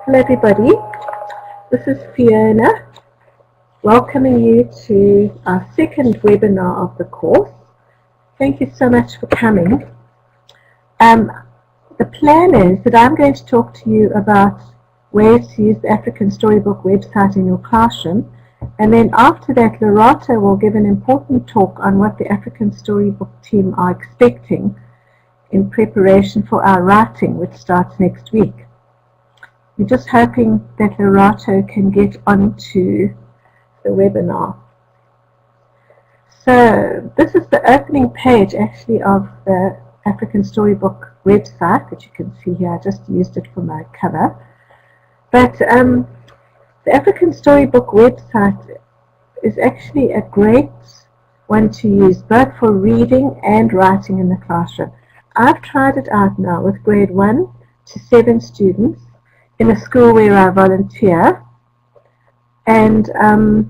Hello everybody, this is Fiona welcoming you to our second webinar of the course. Thank you so much for coming. The plan is that I'm going to talk to you about ways to use the African Storybook website in your classroom, and then after that Lorata will give an important talk on what the African Storybook team are expecting in preparation for our writing, which starts next week. We're just hoping that Lorata can get onto the webinar. So this is the opening page actually of the African Storybook website that you can see here. I just used it for my cover. But the African Storybook website is actually a great one to use both for reading and writing in the classroom. I've tried it out now with grade 1 to 7 students in a school where I volunteer, and the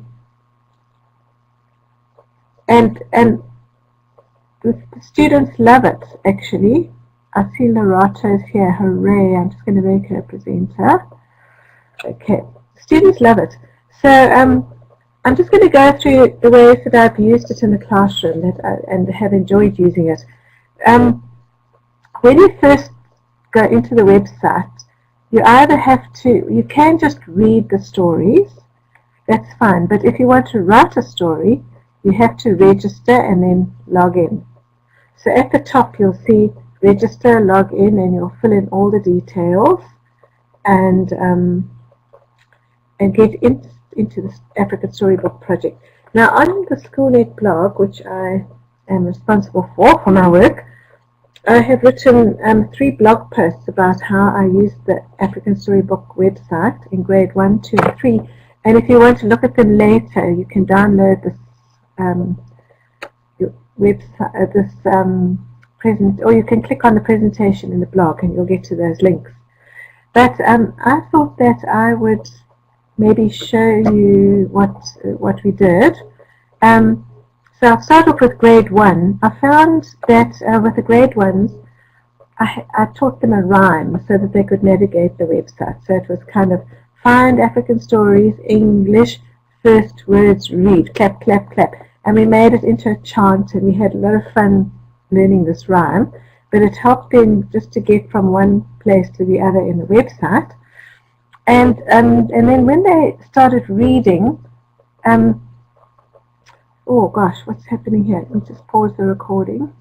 students love it actually. I see Lorata is here, hooray, I'm just going to make her a presenter. Okay, students love it. So I'm just going to go through the ways that I've used it in the classroom and have enjoyed using it. When you first go into the website, you either have to, you can just read the stories, that's fine, but if you want to write a story, you have to register and then log in. So at the top you'll see register, log in, and you'll fill in all the details and get into the African Storybook Project. Now on the SchoolNet blog, which I am responsible for my work, I have written 3 blog posts about how I use the African Storybook website in grade 1, 2, and 3. And if you want to look at them later, you can download this website, or you can click on the presentation in the blog, and you'll get to those links. But I thought that I would maybe show you what we did. So I'll start off with grade 1. I found that with the grade 1s, I taught them a rhyme so that they could navigate the website. So it was kind of find African stories, English, first words, read, clap, clap, clap. And we made it into a chant, and we had a lot of fun learning this rhyme. But it helped them just to get from one place to the other in the website. And then when they started reading, oh gosh, what's happening here? Let me just pause the recording.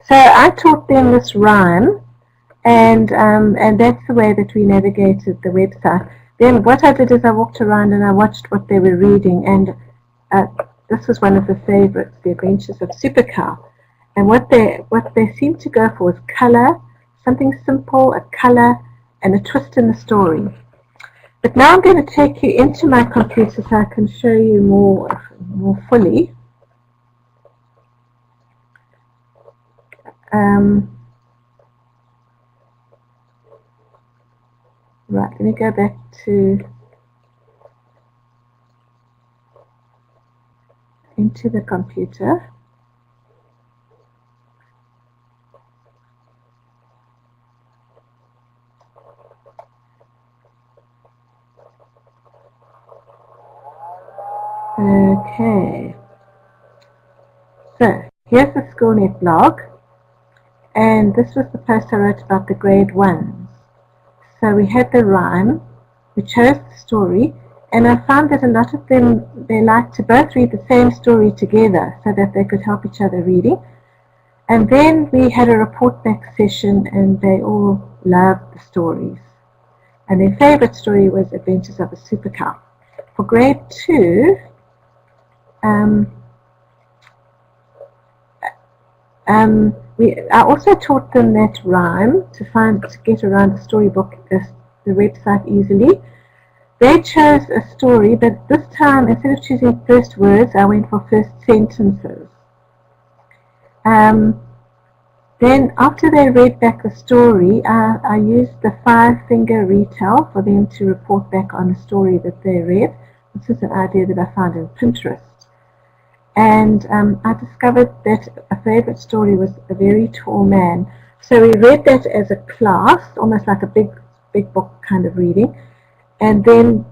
So I taught them this rhyme, and that's the way that we navigated the website. Then what I did is I walked around and I watched what they were reading, and this was one of the favorites, The Adventures of Super Cow. And what they seemed to go for was color, something simple, a color, and a twist in the story. But now I'm going to take you into my computer so I can show you more fully. Right, let me go back into the computer. Okay, so here's the SchoolNet blog, and this was the post I wrote about the grade 1s. So we had the rhyme, we chose the story, and I found that a lot of them, they liked to both read the same story together so that they could help each other reading. And then we had a report back session, and they all loved the stories. And their favorite story was Adventures of a Super Cow. For grade 2, I also taught them that rhyme to get around the storybook, the website easily. They chose a story, but this time instead of choosing first words, I went for first sentences. Then after they read back the story, I used the 5-finger retell for them to report back on the story that they read. This is an idea that I found in Pinterest. and I discovered that a favorite story was A Very Tall Man. So we read that as a class, almost like a big book kind of reading, and then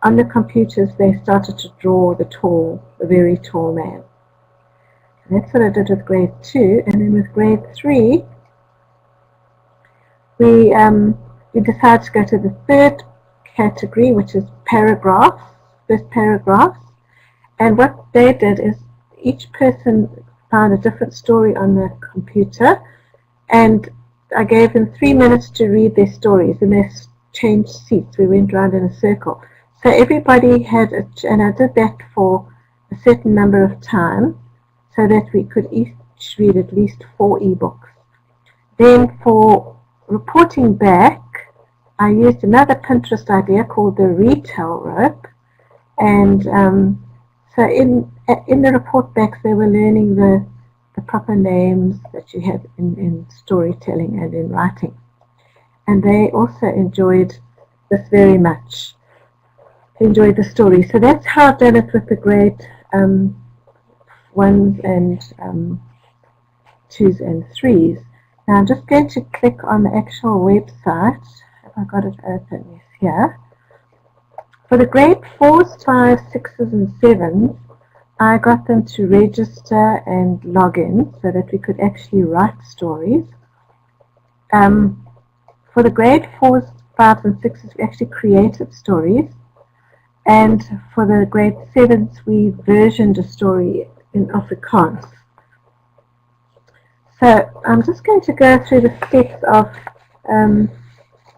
on the computers they started to draw the very tall man. And that's what I did with grade 2, and then with grade 3 we decided to go to the third category, which is paragraphs, first paragraphs. And what they did is each person found a different story on the computer, and I gave them 3 minutes to read their stories, and they changed seats. We went round in a circle. So everybody had, and I did that for a certain number of time, so that we could each read at least 4 ebooks. Then for reporting back, I used another Pinterest idea called the retell rope, and so in the report backs they were learning the proper names that you have in storytelling and in writing, and they also enjoyed this very much. They enjoyed the story. So that's how I've done it with the grade 1s and 2s and 3s. Now I'm just going to click on the actual website. Have I got it open? Yes, here. For the grade 4s, 5s, 6s and 7s, I got them to register and log in so that we could actually write stories. For the grade 4s, 5s and 6s, we actually created stories. And for the grade 7s, we versioned a story in Afrikaans. So I'm just going to go through the steps of,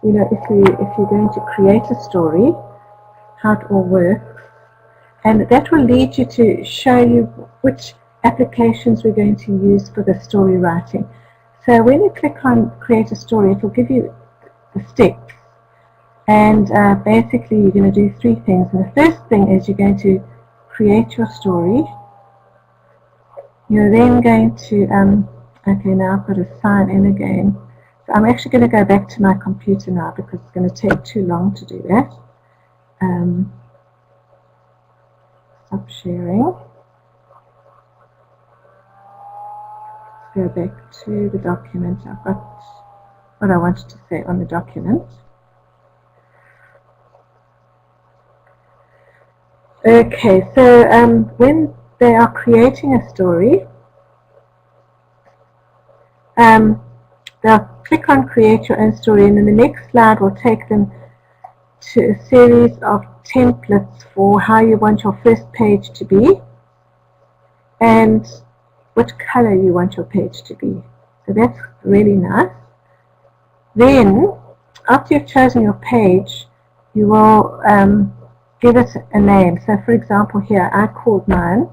you know, if you're going to create a story, how it all works, and that will lead you to show you which applications we're going to use for the story writing. So when you click on create a story, it will give you the steps, and basically you're going to do 3 things. And the first thing is you're going to create your story. You're then going to okay, now I've got to sign in again. So I'm actually going to go back to my computer now because it's going to take too long to do that. Stop sharing. Let's go back to the document. I've got what I wanted to say on the document. Okay, so when they are creating a story, they'll click on create your own story, and then the next slide will take them to a series of templates for how you want your first page to be and what color you want your page to be. So that's really nice. Then after you've chosen your page, you will give it a name. So for example here I called mine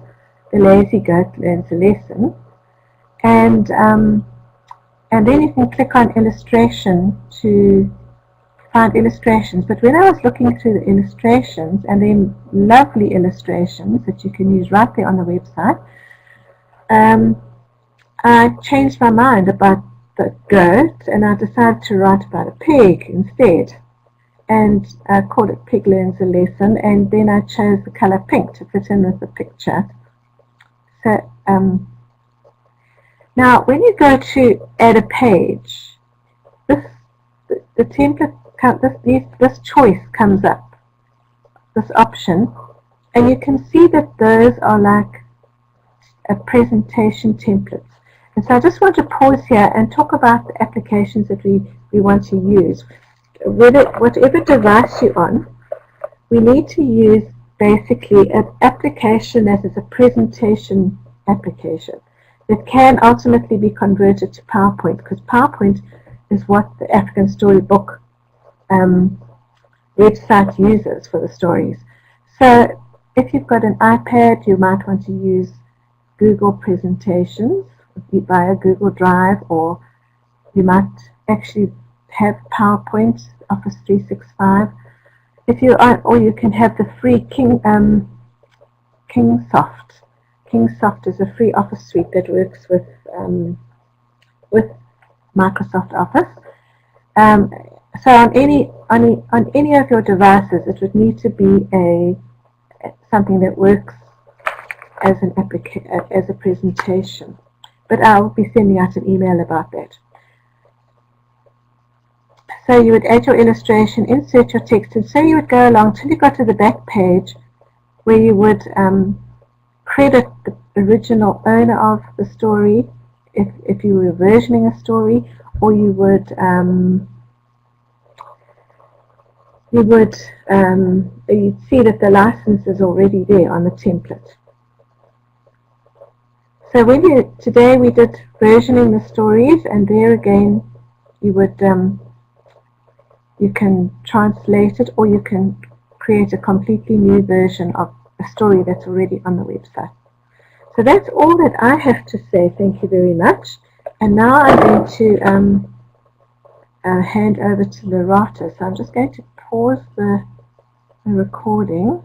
The Lazy Goat Learns a Lesson, and then you can click on illustration to find illustrations. But when I was looking through the illustrations, and then lovely illustrations that you can use right there on the website, I changed my mind about the goat, and I decided to write about a pig instead, and I called it Pig Learns a Lesson, and then I chose the color pink to fit in with the picture. So now when you go to add a page, the template, this choice comes up, this option, and you can see that those are like a presentation templates. And so I just want to pause here and talk about the applications that we want to use. Whatever device you're on, we need to use basically an application that is a presentation application that can ultimately be converted to PowerPoint, because PowerPoint is what the African Storybook website uses for the stories. So if you've got an iPad, you might want to use Google Presentations via Google Drive, or you might actually have PowerPoint, Office 365. If you are, or you can have the free Kingsoft. Kingsoft is a free office suite that works with Microsoft Office. So on any of your devices, it would need to be something that works as as a presentation. But I'll be sending out an email about that. So you would add your illustration, insert your text, and so you would go along till you got to the back page where you would credit the original owner of the story if you were versioning a story, or you'd see that the license is already there on the template. So today we did versioning the stories, and there again you would you can translate it, or you can create a completely new version of a story that's already on the website. So that's all that I have to say. Thank you very much. And now I'm going to hand over to Lorata. So I'm just going to pause the recording.